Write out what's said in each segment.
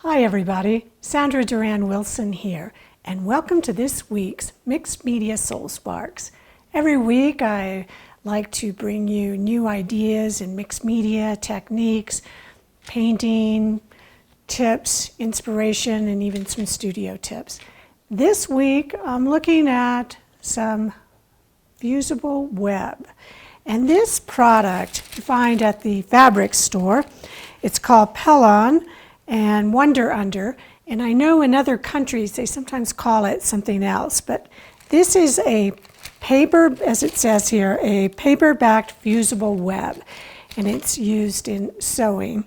Hi everybody, Sandra Duran Wilson here, and welcome to this week's Mixed Media Soul Sparks. Every week I like to bring you new ideas in mixed media, techniques, painting, tips, inspiration, and even some studio tips. This week I'm looking at some fusible web. And this product you find at the fabric store. It's called Payne and Wonder Under, and I know in other countries they sometimes call it something else, but this is a paper, as it says here, a paper-backed fusible web, and it's used in sewing,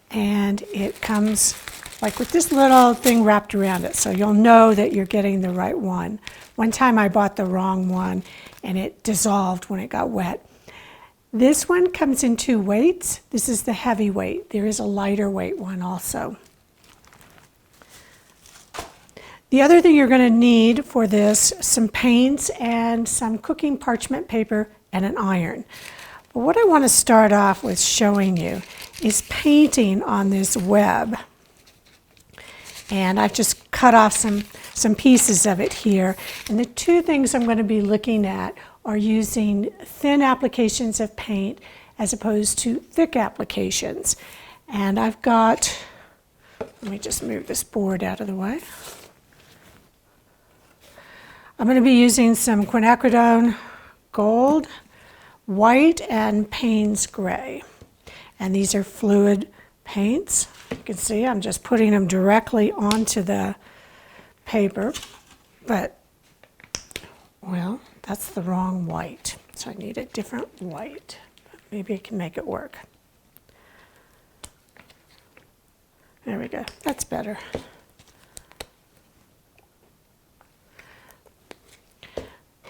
and it comes like with this little thing wrapped around it, so you'll know that you're getting the right one. One time I bought the wrong one, and it dissolved when it got wet. This one comes in two weights. This is the heavy weight. There is a lighter weight one also. The other thing you're going to need for this, some paints and some cooking parchment paper and an iron. But what I want to start off with showing you is painting on this web. And I've just cut off some pieces of it here. And the two things I'm going to be looking at are using thin applications of paint as opposed to thick applications. And I've got, let me just move this board out of the way. I'm going to be using some Quinacridone Gold, white, and Payne's gray. And these are fluid paints. You can see I'm just putting them directly onto the paper, but, well, that's the wrong white, so I need a different white. But maybe I can make it work. There we go, that's better.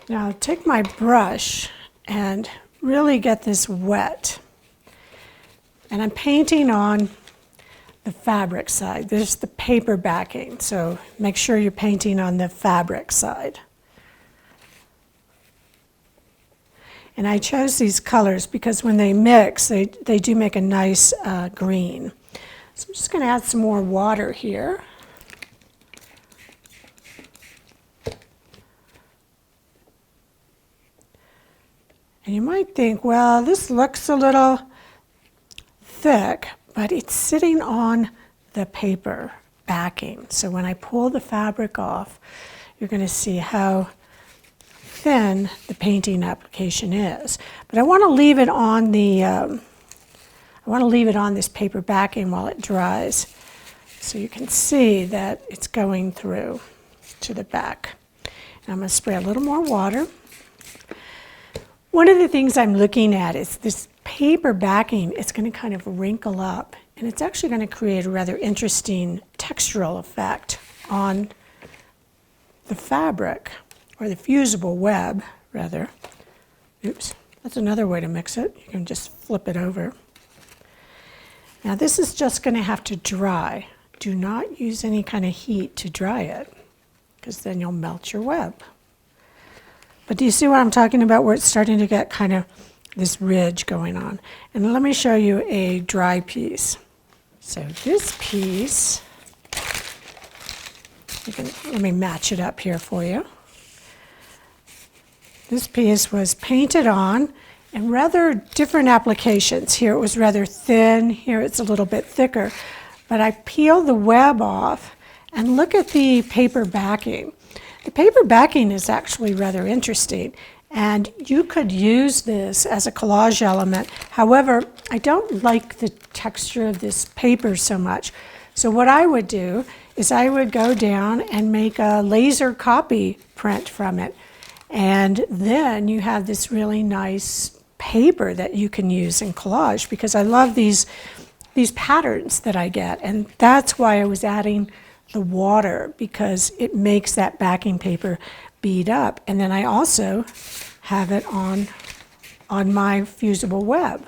Now take my brush and really get this wet. And I'm painting on the fabric side. There's the paper backing, so make sure you're painting on the fabric side. And I chose these colors because when they mix, they do make a nice green. So I'm just going to add some more water here. And you might think, well, this looks a little thick, but it's sitting on the paper backing. So when I pull the fabric off, you're going to see how thin the painting application is. But I want to leave it on this paper backing while it dries, so you can see that it's going through to the back. And I'm going to spray a little more water. One of the things I'm looking at is this paper backing. It's going to kind of wrinkle up, and it's actually going to create a rather interesting textural effect on the fabric, or the fusible web, rather. Oops, that's another way to mix it. You can just flip it over. Now this is just going to have to dry. Do not use any kind of heat to dry it, because then you'll melt your web. But do you see what I'm talking about, where it's starting to get kind of this ridge going on? And let me show you a dry piece. So this piece, let me match it up here for you. This piece was painted on in rather different applications. Here it was rather thin, here it's a little bit thicker. But I peeled the web off, and look at the paper backing. The paper backing is actually rather interesting, and you could use this as a collage element. However, I don't like the texture of this paper so much. So what I would do is I would go down and make a laser copy print from it. And then you have this really nice paper that you can use in collage, because I love these patterns that I get. And that's why I was adding the water, because it makes that backing paper bead up. And then I also have it on my fusible web.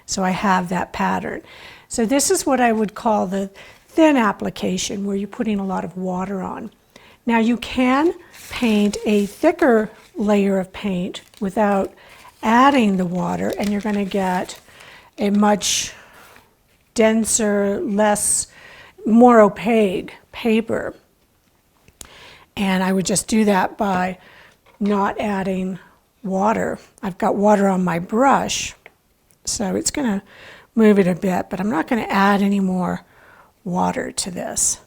So I have that pattern. So this is what I would call the thin application, where you're putting a lot of water on. Now you can paint a thicker layer of paint without adding the water, and you're going to get a much denser, less more opaque paper. And I would just do that by not adding water. I've got water on my brush, so it's going to move it a bit, but I'm not going to add any more water to this.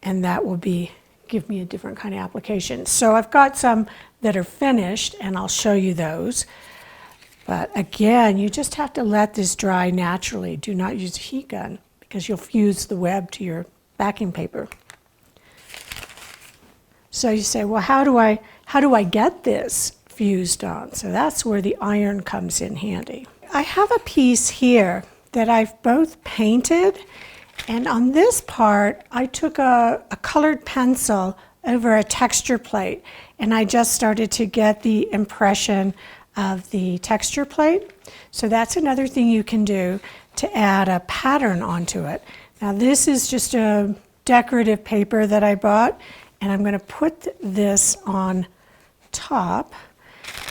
And that will give me a different kind of application. So I've got some that are finished, and I'll show you those. But again, you just have to let this dry naturally. Do not use a heat gun because you'll fuse the web to your backing paper. So you say, well, how do I get this fused on? So that's where the iron comes in handy. I have a piece here that I've both painted, and on this part I took a colored pencil over a texture plate, and I just started to get the impression of the texture plate. So that's another thing you can do to add a pattern onto it. Now this is just a decorative paper that I bought, and I'm going to put this on top.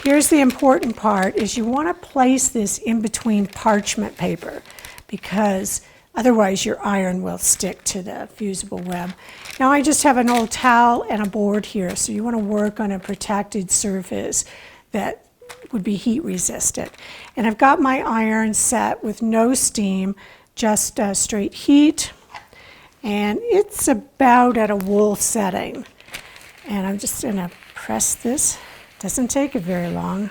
Here's the important part, is you want to place this in between parchment paper because otherwise your iron will stick to the fusible web. Now I just have an old towel and a board here, so you want to work on a protected surface that would be heat resistant. And I've got my iron set with no steam, just straight heat. And it's about at a wool setting. And I'm just going to press this. Doesn't take it very long.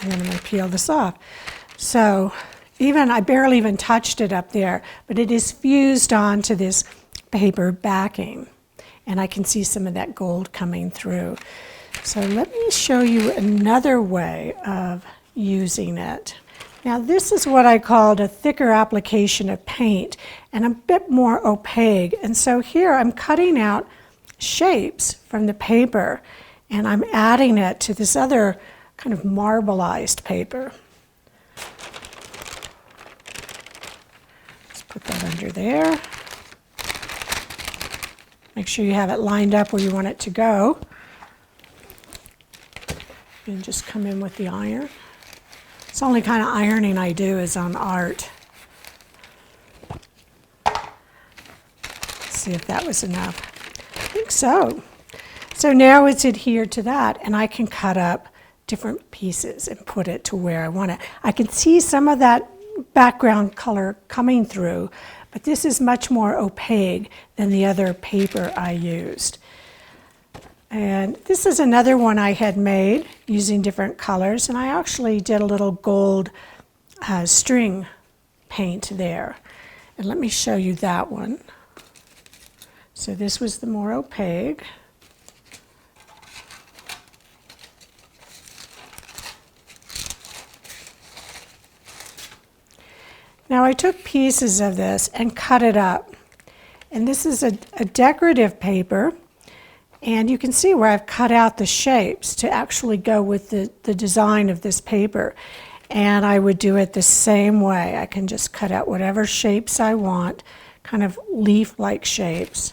And then I'm going to peel this off. So I barely even touched it up there, but it is fused onto this paper backing. And I can see some of that gold coming through. So let me show you another way of using it. Now this is what I called a thicker application of paint and a bit more opaque. And so here I'm cutting out shapes from the paper and I'm adding it to this other kind of marbleized paper. Let's put that under there. Make sure you have it lined up where you want it to go. And just come in with the iron. It's the only kind of ironing I do is on art. Let's see if that was enough. I think so. So now it's adhered to that, and I can cut up different pieces and put it to where I want it. I can see some of that background color coming through, but this is much more opaque than the other paper I used. And this is another one I had made using different colors, and I actually did a little gold string paint there. And let me show you that one. So this was the more opaque. Now I took pieces of this and cut it up. And this is a decorative paper. And you can see where I've cut out the shapes to actually go with the design of this paper. And I would do it the same way. I can just cut out whatever shapes I want, kind of leaf-like shapes.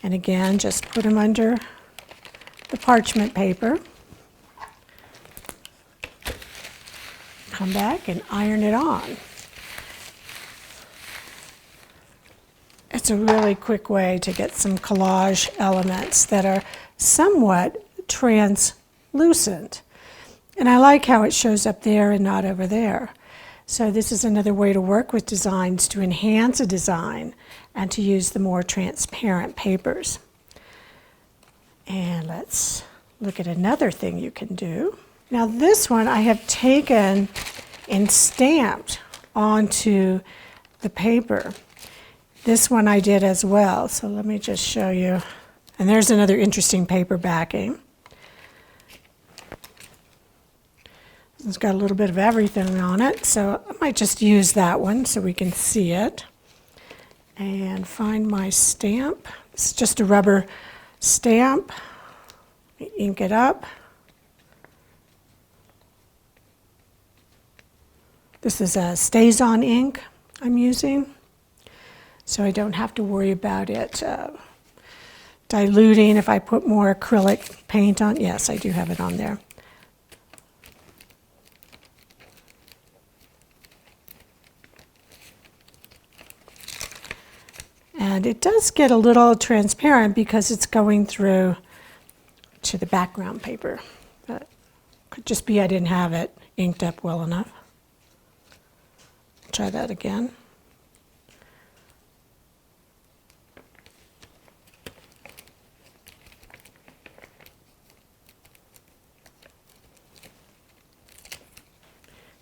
And again, just put them under the parchment paper. Come back and iron it on. It's a really quick way to get some collage elements that are somewhat translucent. And I like how it shows up there and not over there. So this is another way to work with designs to enhance a design and to use the more transparent papers. And let's look at another thing you can do. Now this one I have taken and stamped onto the paper. This one I did as well, so let me just show you. And there's another interesting paper backing. It's got a little bit of everything on it, so I might just use that one so we can see it. And find my stamp. It's just a rubber stamp. Ink it up. This is a Stayz ink I'm using. so I don't have to worry about it diluting if I put more acrylic paint on. Yes, I do have it on there. And it does get a little transparent because it's going through to the background paper. But could just be I didn't have it inked up well enough. Try that again.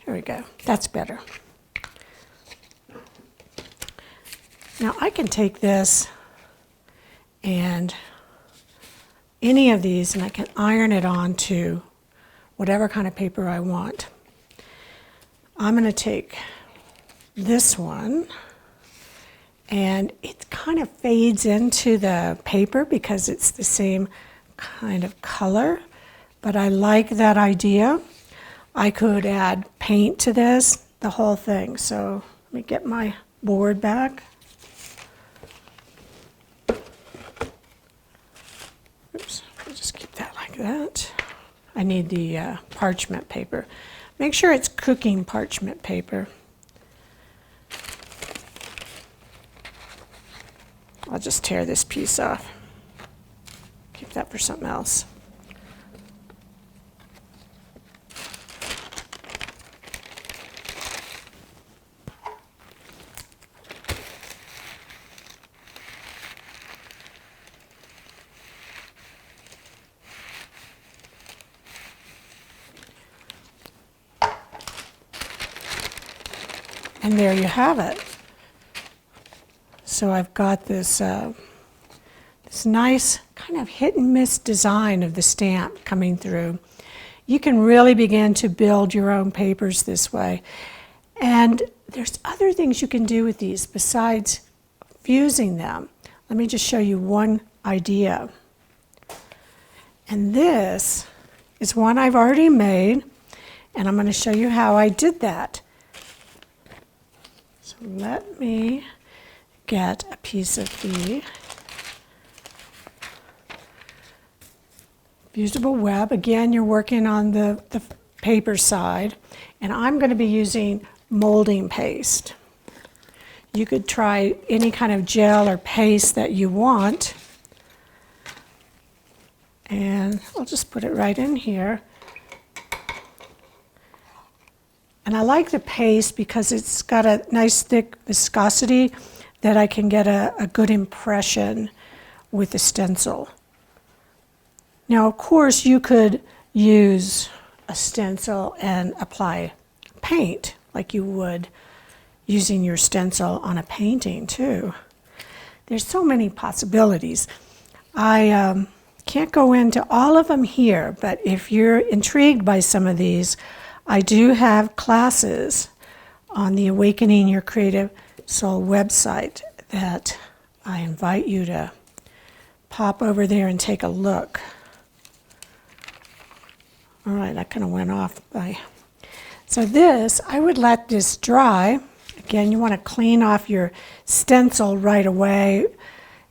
Here we go. That's better. Now I can take this and any of these and I can iron it onto whatever kind of paper I want. I'm going to take this one and it kind of fades into the paper because it's the same kind of color, but I like that idea. I could add paint to this, the whole thing. So let me get my board back. Oops, I'll just keep that like that. I need the parchment paper. Make sure it's cooking parchment paper. I'll just tear this piece off. Keep that for something else. And there you have it. So I've got this, this nice kind of hit and miss design of the stamp coming through. You can really begin to build your own papers this way. And there's other things you can do with these besides fusing them. Let me just show you one idea. And this is one I've already made, and I'm going to show you how I did that. So let me get a piece of the fusible web. Again, you're working on the paper side, and I'm going to be using molding paste. You could try any kind of gel or paste that you want. And I'll just put it right in here. And I like the paste because it's got a nice thick viscosity that I can get a good impression with the stencil. Now, of course, you could use a stencil and apply paint like you would using your stencil on a painting too. There's so many possibilities. I can't go into all of them here, but if you're intrigued by some of these, I do have classes on the Awakening Your Creative Soul website that I invite you to pop over there and take a look. All right, that kind of went off by. So this, I would let this dry. Again, you want to clean off your stencil right away,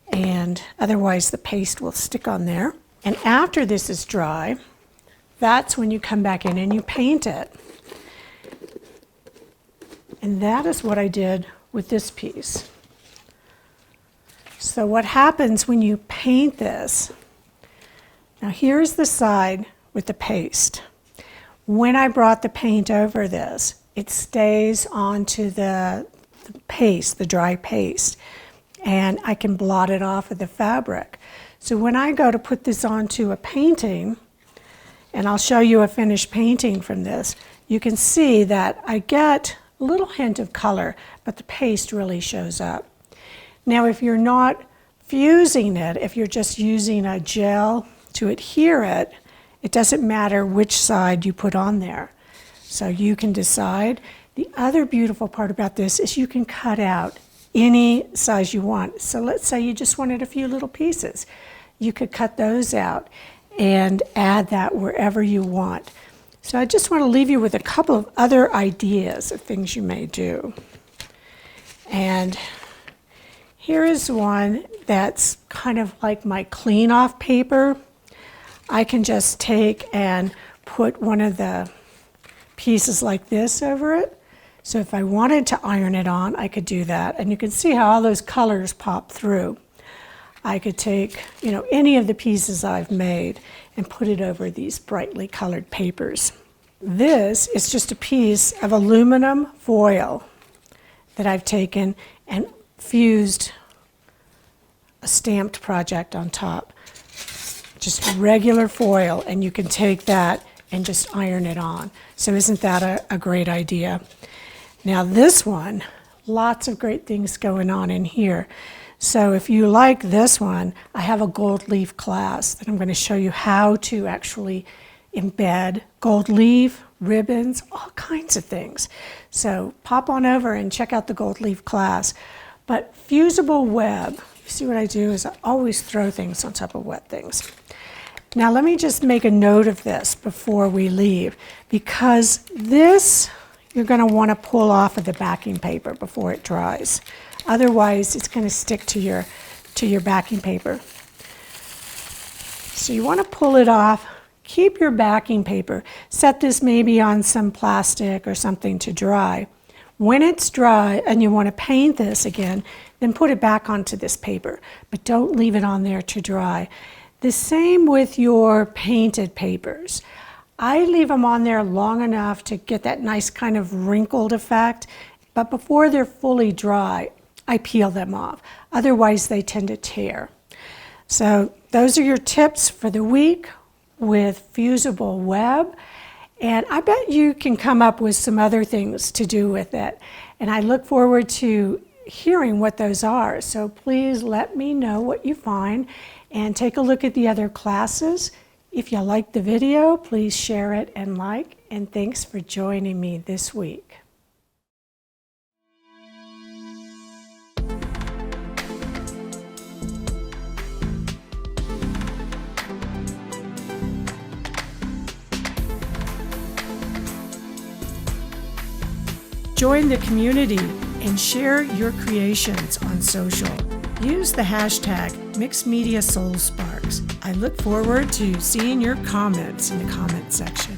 and otherwise the paste will stick on there. And after this is dry, that's when you come back in and you paint it. And that is what I did with this piece. So what happens when you paint this, now here's the side with the paste. When I brought the paint over this, it stays onto the paste, the dry paste, and I can blot it off of the fabric. So when I go to put this onto a painting, and I'll show you a finished painting from this, you can see that I get a little hint of color, but the paste really shows up. Now, if you're not fusing it, if you're just using a gel to adhere it, it doesn't matter which side you put on there. So you can decide. The other beautiful part about this is you can cut out any size you want. So let's say you just wanted a few little pieces. You could cut those out and add that wherever you want. So I just want to leave you with a couple of other ideas of things you may do. And Here is one that's kind of like my clean off paper. I can just take and put one of the pieces like this over it. So if I wanted to iron it on, I could do that. And you can see how all those colors pop through. I could take, any of the pieces I've made and put it over these brightly colored papers. This is just a piece of aluminum foil that I've taken and fused a stamped project on top. Just regular foil, and you can take that and just iron it on. So isn't that a great idea? Now this one, lots of great things going on in here. So if you like this one, I have a gold leaf class that I'm going to show you how to actually embed gold leaf, ribbons, all kinds of things. So pop on over and check out the gold leaf class. But fusible web, you see what I do is I always throw things on top of wet things. Now let me just make a note of this before we leave, because this you're going to want to pull off of the backing paper before it dries. Otherwise, it's going to stick to your backing paper. So you want to pull it off. Keep your backing paper. Set this maybe on some plastic or something to dry. When it's dry and you want to paint this again, then put it back onto this paper. But don't leave it on there to dry. The same with your painted papers. I leave them on there long enough to get that nice kind of wrinkled effect, but before they're fully dry, I peel them off. Otherwise, they tend to tear. So those are your tips for the week with fusible web, and I bet you can come up with some other things to do with it. And I look forward to hearing what those are. So please let me know what you find and take a look at the other classes. If you like the video, please share it and like, and thanks for joining me this week. Join the community and share your creations on social. Use the hashtag MixedMediaSoulSparks. I look forward to seeing your comments in the comment section.